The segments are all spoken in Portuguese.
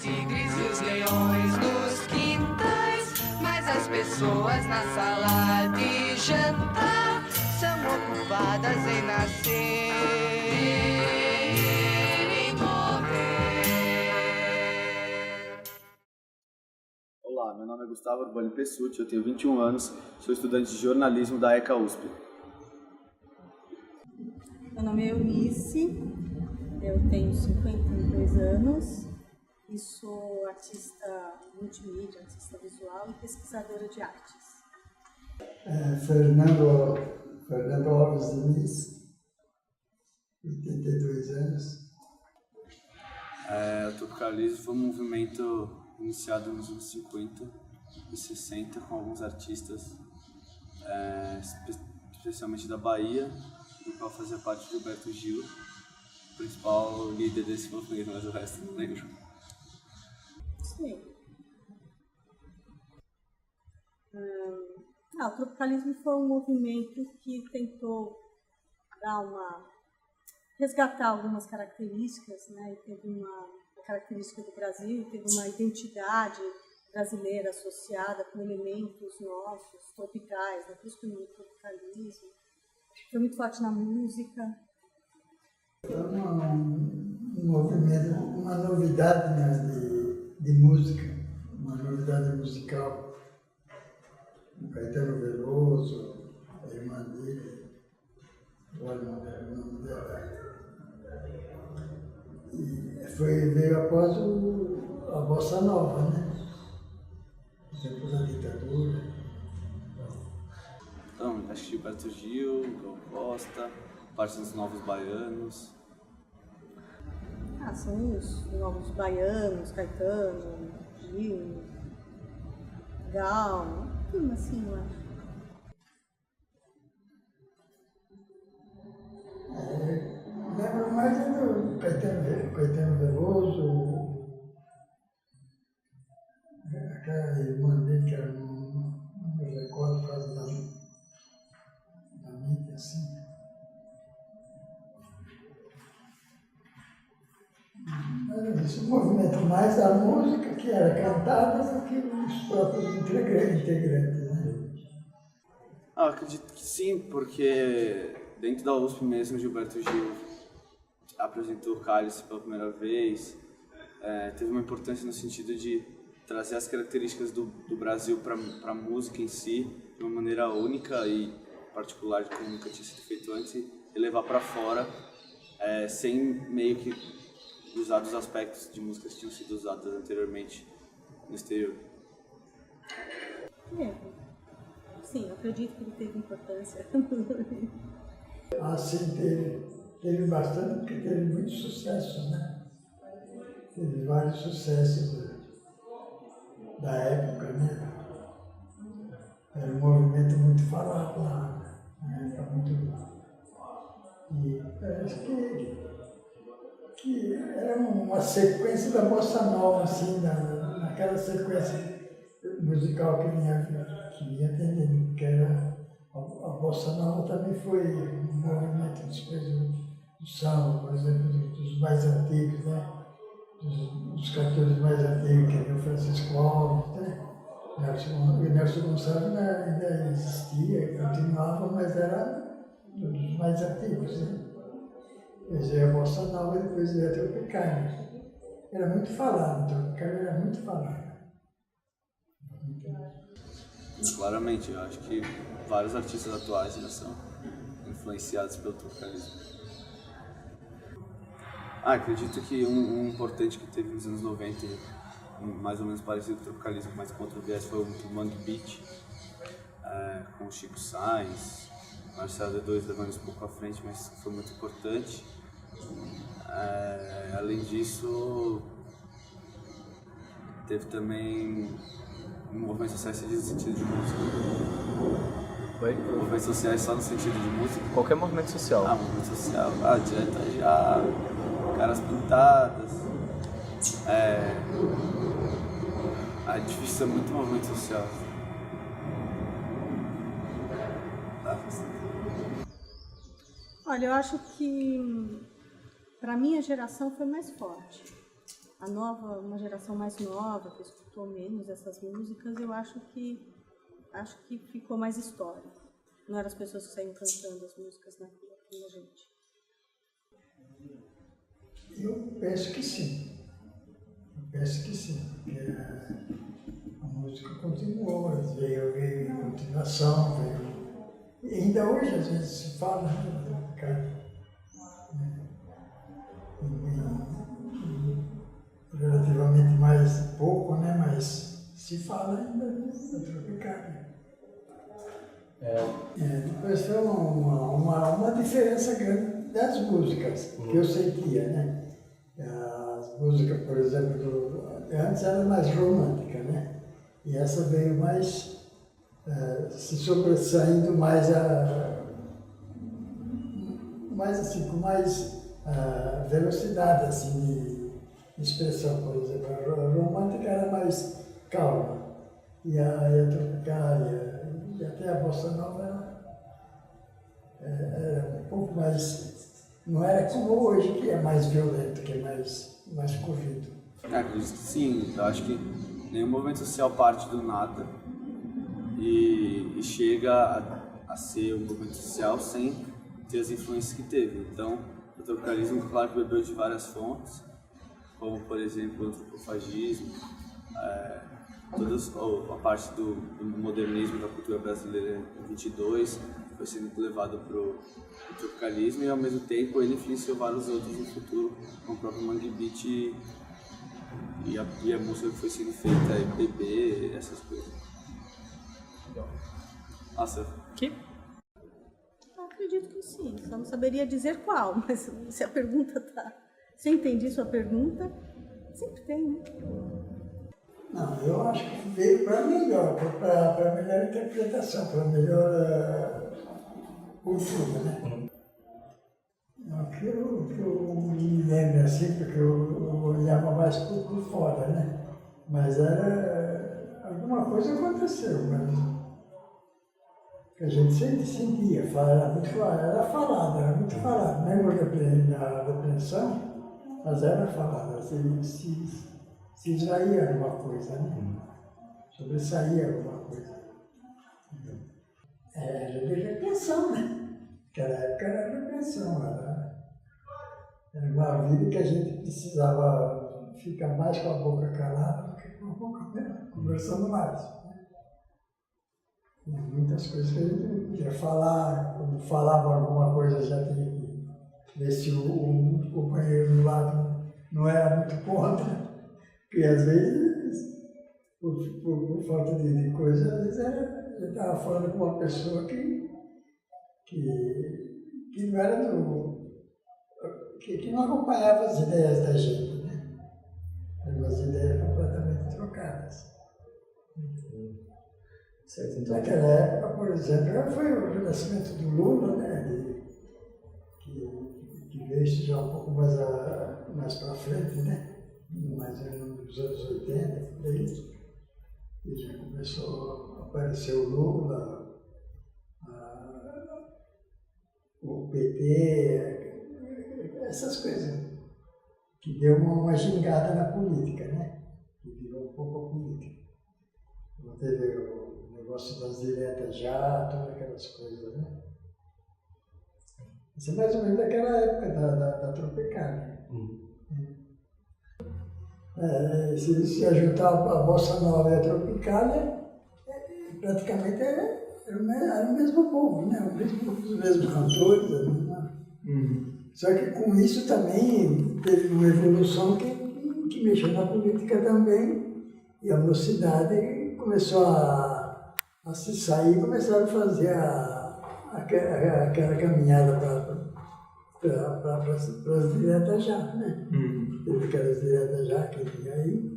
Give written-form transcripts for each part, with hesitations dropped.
tigres e os leões nos quintais, mas as pessoas na sala de jantar são ocupadas em nascer e morrer. Olá, meu nome é Gustavo Urbani Pessutti, eu tenho 21 anos, sou estudante de jornalismo da ECA USP. Meu nome é Eunice, eu tenho 52 anos e sou artista multimídia, artista visual e pesquisadora de artes. Fernando Alves Diniz, 82 anos. O tropicalismo foi um movimento iniciado nos anos 50 e 60 com alguns artistas, especialmente da Bahia, do qual fazia parte Gilberto Gil, o principal líder desse movimento, mas o resto não lembro. Sim. O tropicalismo foi um movimento que tentou resgatar algumas características, né? Teve uma característica do Brasil, teve uma identidade brasileira associada com elementos nossos, tropicais, né? Por isso que o nome tropicalismo. Foi muito forte na música. Foi um movimento, uma novidade, né, de música, uma novidade musical. O Caetano Veloso, a irmã dele, olha o nome dela. E veio após a Bossa Nova, né? Depois da ditadura. Então, acho que Gilberto Gil, Gal Costa, parte dos Novos Baianos. São os Novos Baianos, Caetano, Gil, Gal, tudo assim, eu acho. Lembro mais do Caetano Veloso, aquela irmã dele que era não me recordo por causa da mente, assim. Era isso, o movimento mais da música que era cantada do que os próprios integrantes, né? Acredito que sim, porque dentro da USP mesmo, Gilberto Gil apresentou o Cálice pela primeira vez, teve uma importância no sentido de trazer as características do Brasil para a música em si, de uma maneira única e particular, como nunca tinha sido feito antes, e levar para fora, sem meio que usar dos aspectos de músicas que tinham sido usadas anteriormente no exterior. Sim, eu acredito que ele teve importância. Assim, teve bastante, porque teve muito sucesso, né? Teve vários sucessos da época, né? Era um movimento muito falado lá, na época muito... E acho que era uma sequência da Bossa Nova, assim, naquela sequência musical que vinha atendendo, porque a Bossa Nova também foi um movimento depois do samba, por exemplo, dos mais antigos, né? Dos cantores mais antigos, que nem o Francisco Alves, né? O Nelson Gonçalves ainda existia, continuava, mas era dos mais antigos, né? Depois veio a Bossa Nova e depois veio a Tropicália. Era muito falado, a Tropicália era muito falada. Claramente, eu acho que vários artistas atuais já são influenciados pelo tropicalismo. Acredito que um importante que teve nos anos 90, mais ou menos parecido com o tropicalismo, mas contra o viés, foi o Mangue Beat, com o Chico Sainz, Marcelo D2 levando isso um pouco à frente, mas foi muito importante. Além disso, teve também movimentos sociais no sentido de música. Oi? Movimentos sociais só no sentido de música? Qualquer movimento social. Movimento social. Direta já, caras pintadas. É difícil ser muito movimento social. Olha, eu acho que para minha geração foi mais forte. uma geração mais nova, que escutou menos essas músicas, eu acho que ficou mais história. Não eram as pessoas que saíam cantando as músicas na rua, como a gente. Eu penso que sim. Porque a música continuou, veio em continuação, E ainda hoje, às vezes, se fala, relativamente mais pouco, né? Mas se fala ainda da Tropicália. Depois foi uma diferença grande das músicas que eu sentia, né? As músicas, por exemplo, antes era mais romântica, né? E essa veio mais se sobressaindo mais assim, com mais velocidade assim, de expressão, por exemplo. A romântica era mais calma, e a Tropicália e até a Bossa Nova era um pouco mais... Não era como hoje, que é mais violento, que é mais corrido. Acredito que sim. Eu acho que nenhum movimento social parte do nada e chega a ser um movimento social sem ter as influências que teve. Então, o tropicalismo, claro, que bebeu de várias fontes, como, por exemplo, o antropofagismo, toda a parte do modernismo da cultura brasileira em 22 foi sendo levado para o tropicalismo, e ao mesmo tempo ele influenciou vários outros no futuro, como o próprio Mangue Beat e a música que foi sendo feita, MPB, essas coisas. Nossa. Que? Eu acredito que sim, só não saberia dizer qual, mas se a pergunta tá... Se eu entendi sua pergunta, sempre tem, né? Não, eu acho que veio para melhor, para melhor interpretação, para melhor cultura, né? Aquilo que eu me lembro assim, porque eu olhava mais por fora, né? Mas alguma coisa aconteceu, mas que a gente sempre sentia, era muito falado, lembro da apreensão, mas era falado, se extraía alguma coisa, né? Sobressaía alguma coisa. Era de repressão, né? Naquela época era repressão, era uma vida que a gente precisava ficar mais com a boca calada do que com a boca aberta, conversando mais. Né? E muitas coisas que a gente não podia falar, quando falava alguma coisa já tinha que ver se o companheiro do lado não era muito contra. Porque às vezes, por falta de coisa, às vezes eu estava falando com uma pessoa que não era que não acompanhava as ideias da gente, né? Eram umas ideias completamente trocadas. Certo, então. Naquela época, por exemplo, foi o renascimento do Lula, né? Que veio já um pouco mais para frente, né? Mais ou menos nos anos 80, por aí, e já começou a aparecer o Lula, o PT, essas coisas, que deu uma gingada na política, né? Que virou um pouco a política. Não teve o negócio das diretas já, todas aquelas coisas, né? Isso é mais ou menos daquela época da Tropicália. Se ajuntar a Bossa Nova e a Tropicália, praticamente era o mesmo povo, né? Os mesmos cantores. Só que com isso também teve uma evolução que mexeu na política também, e a mocidade começou a se sair e começaram a fazer aquela caminhada para as diretas já, né? Teve aquelas diretas já que tinha aí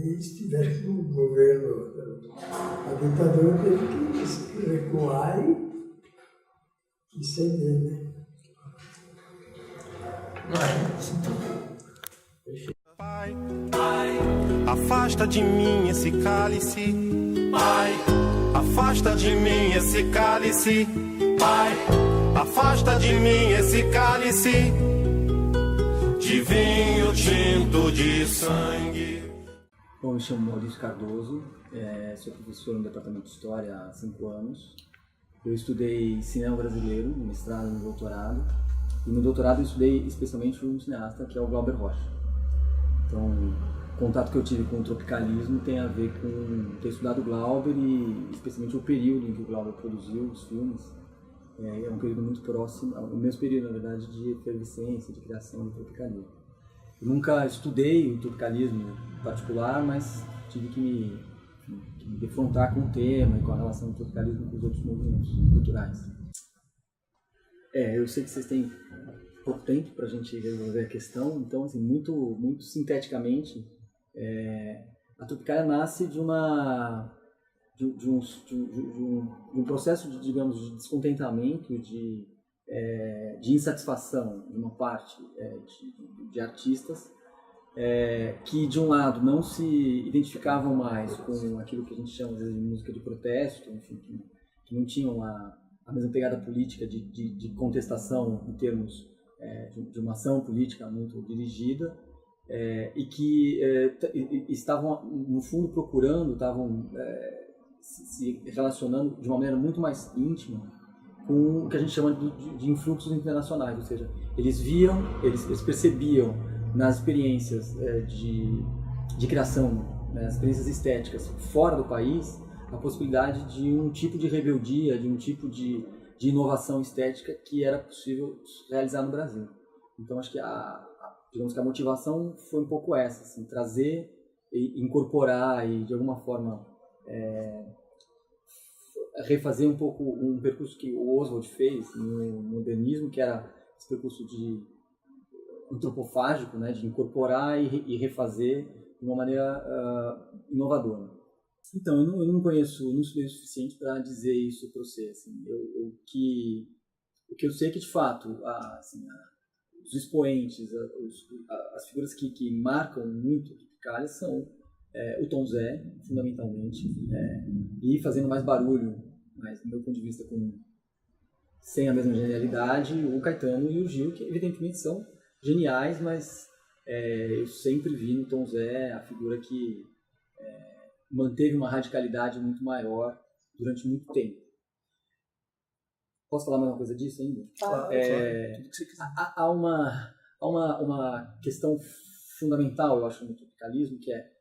eles tiveram que o governo, a ditadura teve que recuar e ceder, né? Pai, afasta de mim esse cálice. Pai, afasta de mim esse cálice. Pai, afasta de mim esse cálice de de vinho tinto de sangue. Bom, eu me chamo Maurício Cardoso, sou professor no Departamento de História há 5 anos. Eu estudei cinema brasileiro, no mestrado e no doutorado. E no doutorado eu estudei especialmente um cineasta, que é o Glauber Rocha. Então, o contato que eu tive com o tropicalismo tem a ver com ter estudado o Glauber e especialmente o período em que o Glauber produziu os filmes. É um período muito próximo, o mesmo período, na verdade, de efervescência, de criação do tropicalismo. Eu nunca estudei o tropicalismo em particular, mas tive que me defrontar com o tema e com a relação do tropicalismo com os outros movimentos culturais. Eu sei que vocês têm pouco tempo para a gente resolver a questão, então, assim, muito sinteticamente, a Tropicália nasce de um processo de, digamos, de descontentamento, de insatisfação de uma parte de artistas que, de um lado, não se identificavam mais com aquilo que a gente chama às vezes, de música de protesto, enfim, que não tinham a mesma pegada política de contestação em termos de uma ação política muito dirigida, e que estavam, no fundo, estavam se relacionando de uma maneira muito mais íntima com o que a gente chama de influxos internacionais, ou seja, eles percebiam nas experiências de criação, nas experiências estéticas fora do país, a possibilidade de um tipo de rebeldia, de um tipo de inovação estética que era possível realizar no Brasil. Então, acho que digamos que a motivação foi um pouco essa, assim, trazer e incorporar e, de alguma forma, refazer um pouco um percurso que o Oswald fez no modernismo, que era esse percurso antropofágico, né, de incorporar e refazer de uma maneira inovadora. Então, eu não estudei o suficiente para dizer isso para você. Assim, o que eu sei é que, de fato, os expoentes, as figuras que marcam muito a Tropicália são o Tom Zé, fundamentalmente, e fazendo mais barulho, mas, do meu ponto de vista, sem a mesma genialidade, o Caetano e o Gil, que evidentemente são geniais, mas eu sempre vi no Tom Zé a figura que manteve uma radicalidade muito maior durante muito tempo. Posso falar mais uma coisa disso ainda? Claro, tudo que você quiser. Há uma questão fundamental, eu acho, no tropicalismo, que é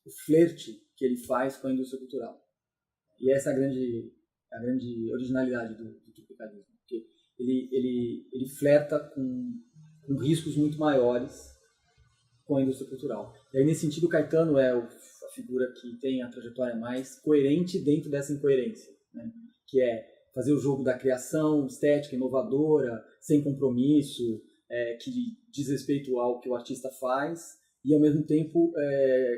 o flerte que ele faz com a indústria cultural. E essa é a grande originalidade do tropicalismo, porque ele flerta com riscos muito maiores com a indústria cultural. E aí, nesse sentido, o Caetano é a figura que tem a trajetória mais coerente dentro dessa incoerência, né? Que é fazer o jogo da criação estética, inovadora, sem compromisso, que diz respeito ao que o artista faz, e ao mesmo tempo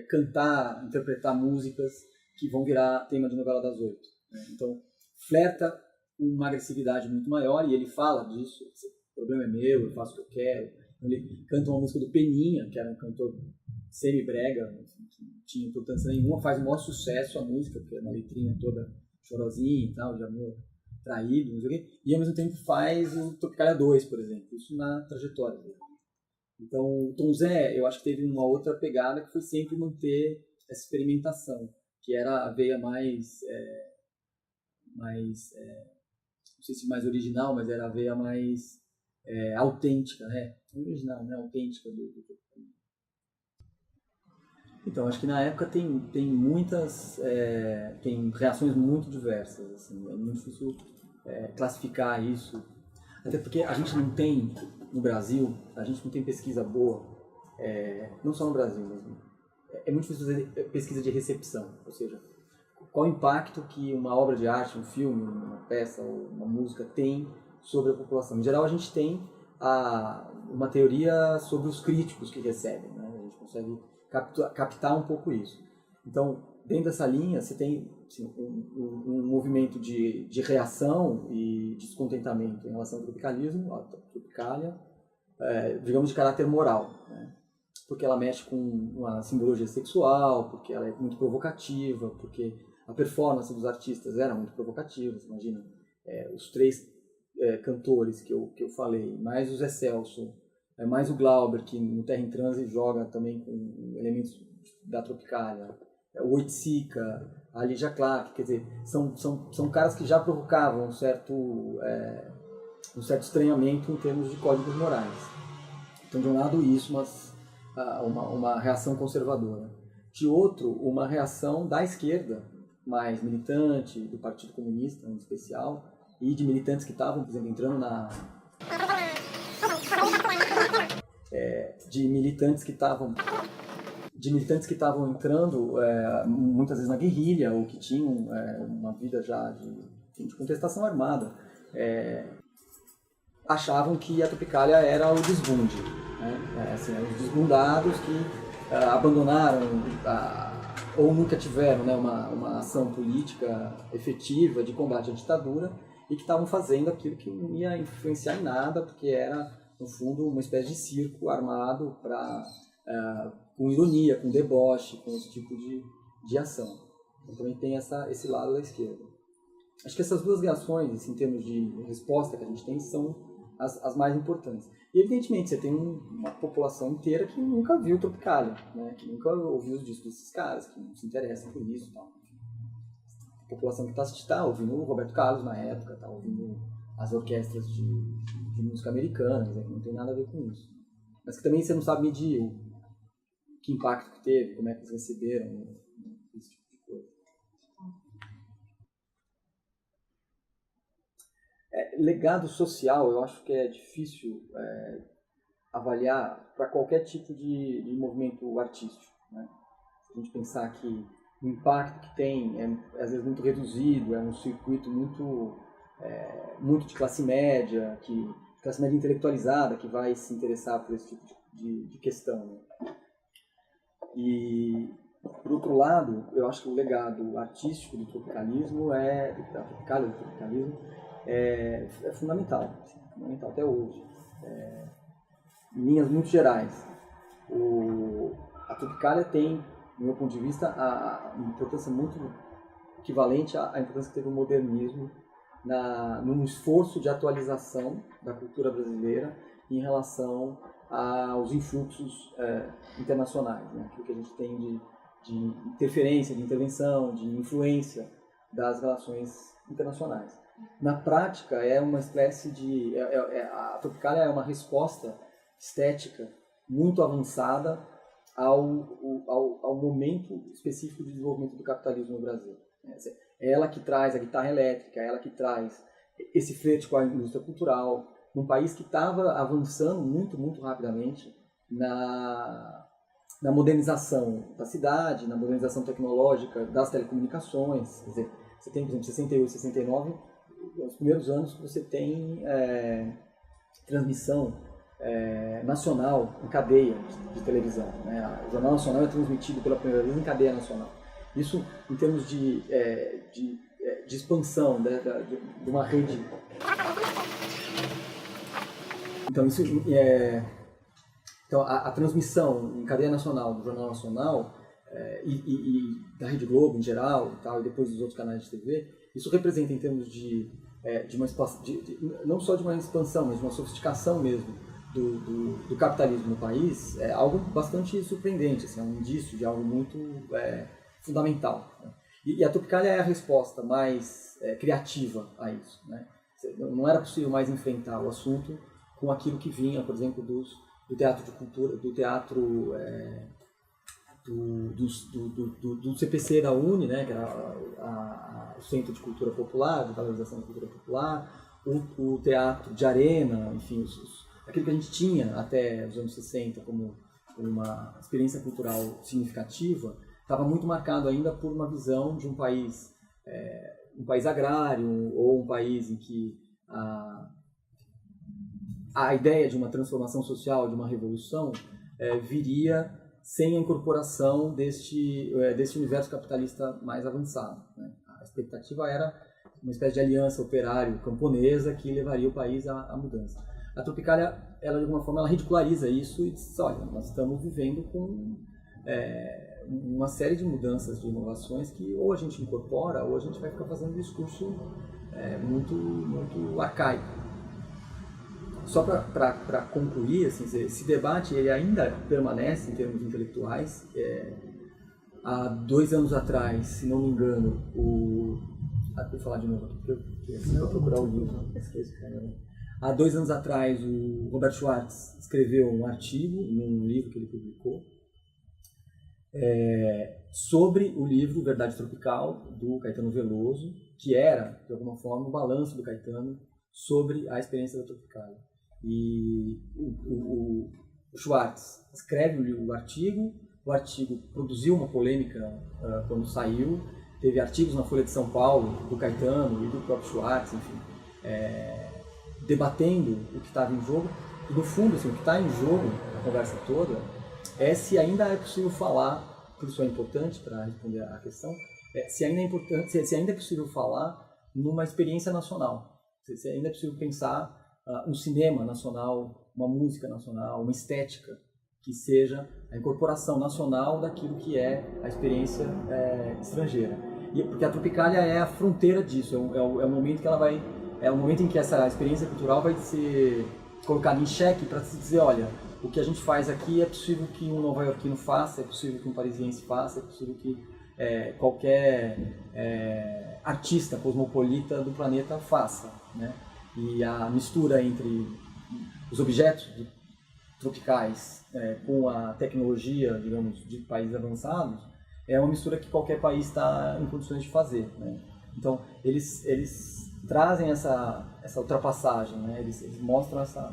cantar, interpretar músicas que vão virar tema de novela das 8. Né? Então, flerta com uma agressividade muito maior, e ele fala disso, o problema é meu, eu faço o que eu quero. Ele canta uma música do Peninha, que era um cantor semi-brega, que não tinha importância nenhuma, faz o maior sucesso a música, porque é uma letrinha toda chorosinha e tal, de amor traído, não sei o quê, e ao mesmo tempo faz o Tropicália 2, por exemplo, isso na trajetória dele. Então, o Tom Zé, eu acho que teve uma outra pegada que foi sempre manter essa experimentação, que era a veia mais não sei se mais original, mas era a veia mais autêntica, né? Original, né? Autêntica do Então, acho que na época tem muitas tem reações muito diversas, assim, é muito difícil classificar isso, até porque a gente não tem no Brasil, a gente não tem pesquisa boa, não só no Brasil mesmo, é muito difícil fazer pesquisa de recepção, ou seja, qual o impacto que uma obra de arte, um filme, uma peça ou uma música tem sobre a população. Em geral, a gente tem uma teoria sobre os críticos que recebem, né? A gente consegue captar um pouco isso. Então, dentro dessa linha, você tem assim, um movimento de reação e descontentamento em relação ao tropicalismo, a Tropicália, digamos, de caráter moral, né? Porque ela mexe com uma simbologia sexual, porque ela é muito provocativa, porque a performance dos artistas era muito provocativa. Você imagina, os 3 cantores que eu falei, mais o Zé Celso mais o Glauber, que no Terra em Transe joga também com elementos da Tropicália, o Oiticica, a Lígia Clark, quer dizer, são caras que já provocavam um certo estranhamento em termos de códigos morais. Então, de um lado isso, mas uma reação conservadora. De outro, uma reação da esquerda, mais militante, do Partido Comunista em especial, e de militantes que estavam, por exemplo, entrando de militantes que estavam entrando muitas vezes na guerrilha, ou que tinham uma vida já de contestação armada, achavam que a Tropicália era o desbunde, né? Assim, os desbundados que abandonaram ou nunca tiveram, né, uma ação política efetiva de combate à ditadura e que estavam fazendo aquilo que não ia influenciar em nada, porque era, no fundo, uma espécie de circo armado com ironia, com deboche, com esse tipo de ação. Então também tem esse lado da esquerda. Acho que essas duas reações, assim, em termos de resposta que a gente tem, são as mais importantes. E, evidentemente, você tem uma população inteira que nunca viu Tropicália, né? Que nunca ouviu os discos desses caras, que não se interessam por isso. Tal. A população que está ouvindo o Roberto Carlos na época, está ouvindo as orquestras de música americana, que não tem nada a ver com isso. Mas que também você não sabe medir que impacto que teve, como é que eles receberam, esse tipo de coisa. Legado social, eu acho que é difícil avaliar para qualquer tipo de movimento artístico, né? Se a gente pensar que o impacto que tem é às vezes muito reduzido, é um circuito muito de classe média intelectualizada que vai se interessar por esse tipo de questão, né? E, por outro lado, eu acho que o legado artístico do tropicalismo da Tropicália, do tropicalismo, é fundamental até hoje. Em linhas muito gerais, a Tropicália tem, do meu ponto de vista, uma importância muito equivalente à importância que teve o modernismo num esforço de atualização da cultura brasileira em relação aos influxos internacionais, né? Aquilo que a gente tem de interferência, de intervenção, de influência das relações internacionais. Na prática, é uma espécie a Tropicália é uma resposta estética muito avançada ao momento específico de desenvolvimento do capitalismo no Brasil. É ela que traz a guitarra elétrica, é ela que traz esse flerte com a indústria cultural, num país que estava avançando muito, muito rapidamente na modernização da cidade, na modernização tecnológica das telecomunicações. Quer dizer, você tem, por exemplo, 68, 69, os primeiros anos que você tem transmissão nacional em cadeia de televisão, né? O Jornal Nacional é transmitido pela primeira vez em cadeia nacional. Isso, em termos de expansão de uma rede. Então, então a transmissão em cadeia nacional do Jornal Nacional e da Rede Globo em geral, e depois dos outros canais de TV, isso representa, em termos não só de uma expansão, mas de uma sofisticação mesmo do capitalismo no país, é algo bastante surpreendente, assim, é um indício de algo muito fundamental, né? E a Tropicália é a resposta mais criativa a isso, né? Não era possível mais enfrentar o assunto com aquilo que vinha, por exemplo, do teatro de cultura, do teatro do CPC da UNE, né, que era o Centro de Cultura Popular, de Valorização da Cultura Popular, o teatro de arena, enfim, aquilo que a gente tinha até os anos 60 como uma experiência cultural significativa, estava muito marcado ainda por uma visão de um país agrário, ou um país em que a ideia de uma transformação social, de uma revolução, viria sem a incorporação deste universo capitalista mais avançado, né? A expectativa era uma espécie de aliança operário-camponesa que levaria o país à mudança. A Tropicália, ela, de alguma forma, ela ridiculariza isso e diz, olha, nós estamos vivendo com uma série de mudanças, de inovações que ou a gente incorpora ou a gente vai ficar fazendo um discurso muito, muito arcaico. só para concluir, assim, esse debate ele ainda permanece em termos intelectuais. Há 2 anos atrás, se não me engano, vou falar de novo aqui, porque eu vou procurar o livro, esqueço. Há 2 anos atrás, o Robert Schwartz escreveu um artigo num livro que ele publicou sobre o livro Verdade Tropical, do Caetano Veloso, que era, de alguma forma, um balanço do Caetano sobre a experiência da Tropicália. E o Schwartz escreve o artigo produziu uma polêmica quando saiu, teve artigos na Folha de São Paulo do Caetano e do próprio Schwartz, enfim, debatendo o que estava em jogo. E no fundo, assim, o que está em jogo na conversa toda é se ainda é possível falar, por isso é importante para responder à questão, se ainda é possível falar numa experiência nacional, se ainda é possível pensar um cinema nacional, uma música nacional, uma estética que seja a incorporação nacional daquilo que é a experiência estrangeira. Porque a Tropicália é a fronteira disso, é o momento que ela vai, é o momento em que essa experiência cultural vai ser colocada em xeque para se dizer, olha, o que a gente faz aqui é possível que um nova-iorquino faça, é possível que um parisiense faça, é possível que qualquer artista cosmopolita do planeta faça, né? E a mistura entre os objetos tropicais com a tecnologia, digamos, de países avançados, é uma mistura que qualquer país está em condições de fazer, né? Então, eles trazem essa ultrapassagem, né? Eles mostram essa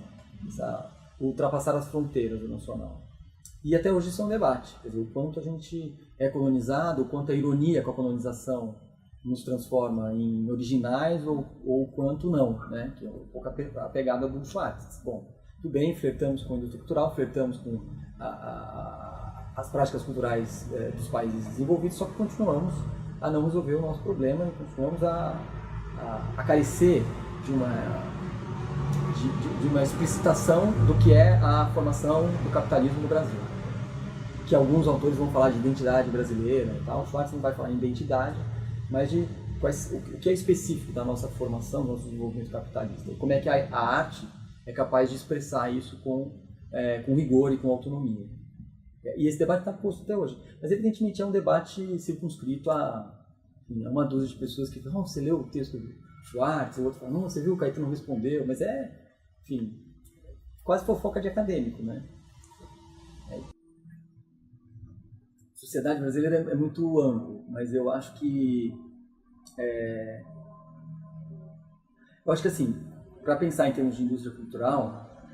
ultrapassar as fronteiras do nacional. E até hoje isso é um debate, quer dizer, o quanto a gente é colonizado, o quanto a ironia com a colonização nos transforma em originais ou o quanto não, né? Que é um pouco a pegada do Schwartz. Bom, tudo bem, flertamos com a indústria cultural, flertamos com as práticas culturais dos países desenvolvidos, só que continuamos a não resolver o nosso problema e continuamos a carecer de uma explicitação do que é a formação do capitalismo no Brasil. Que alguns autores vão falar de identidade brasileira e tal, o Schwartz não vai falar em identidade, mas de o que é específico da nossa formação, do nosso desenvolvimento capitalista, e como é que a arte é capaz de expressar isso com rigor e com autonomia. E esse debate está posto até hoje. Mas, evidentemente, é um debate circunscrito a uma dúzia de pessoas que falam, você leu o texto do Schwartz, o outro fala, não, você viu, o Caetano respondeu, mas enfim, quase fofoca de acadêmico, né? A sociedade brasileira é muito amplo, mas eu acho que assim, para pensar em termos de indústria cultural,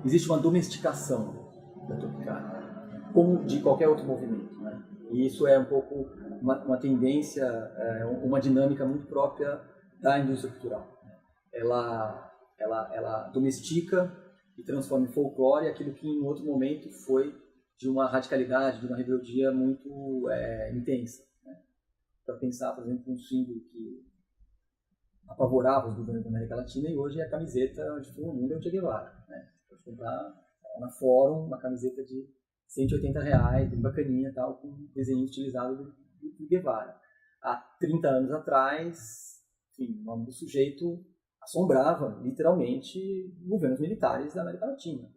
existe uma domesticação da Tropicália, como de qualquer outro movimento, né? E isso é um pouco uma tendência, uma dinâmica muito própria da indústria cultural. Ela domestica e transforma em folclore aquilo que em outro momento foi de uma radicalidade, de uma rebeldia muito intensa, né? Para pensar, por exemplo, um símbolo que apavorava os governos da América Latina e hoje é a camiseta de todo mundo é o Che Guevara, né? Você pode comprar na Fórum uma camiseta de R$180, bem bacaninha, tal, com um desenho utilizado do Guevara. Há 30 anos atrás, enfim, o nome do sujeito assombrava, literalmente, governos militares da América Latina.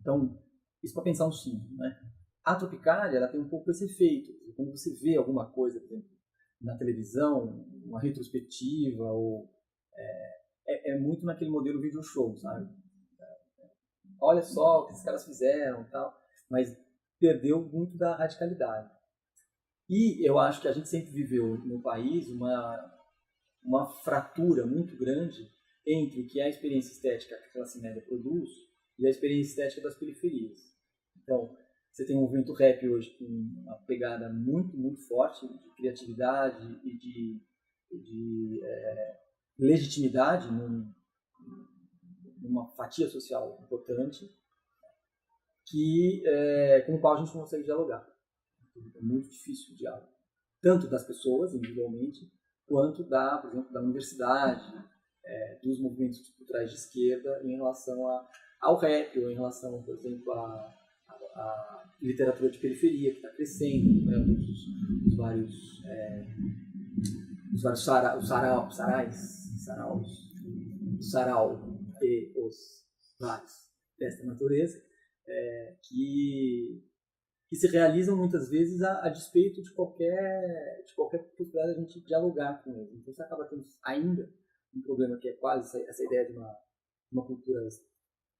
Então, isso para pensar um símbolo, né? A Tropicália, ela tem um pouco esse efeito. Quando você vê alguma coisa, por exemplo, na televisão, uma retrospectiva, ou é muito naquele modelo video show, sabe? Olha só o que esses caras fizeram, tal, mas perdeu muito da radicalidade. E eu acho que a gente sempre viveu no país uma fratura muito grande entre o que é a experiência estética que a classe média produz e a experiência estética das periferias. Então, você tem um movimento rap hoje com uma pegada muito, muito forte de criatividade e de legitimidade numa fatia social importante com o qual a gente não consegue dialogar. É muito difícil o diálogo. Tanto das pessoas, individualmente, quanto por exemplo, da universidade, dos movimentos culturais de esquerda em relação ao rap, ou em relação, por exemplo, à literatura de periferia, que está crescendo, né, os vários os vários sarau e os vários desta natureza, que se realizam muitas vezes a despeito de qualquer possibilidade de a gente dialogar com eles. Então você acaba tendo ainda um problema que é quase essa ideia de uma cultura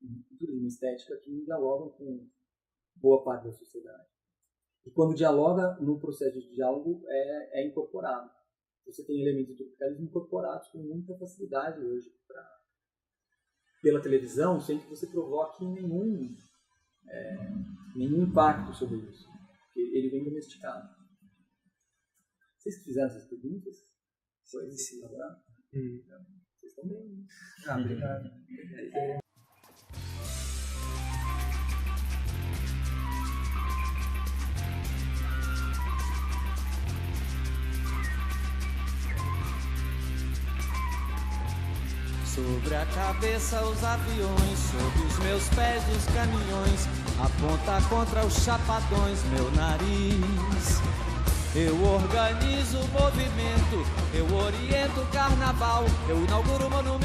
de uma estética que não dialogam com boa parte da sociedade. E quando dialoga, no processo de diálogo é incorporado. Você tem elementos do tropicalismo incorporados com muita facilidade hoje pela televisão, sem que você provoque nenhum impacto sobre isso. Ele vem domesticado. Vocês que fizeram essas perguntas? Foi sim. Vocês estão bem. Obrigado. Sobre a cabeça os aviões, sob os meus pés os caminhões, aponta contra os chapadões meu nariz. Eu organizo o movimento, eu oriento o carnaval, eu inauguro o monumento.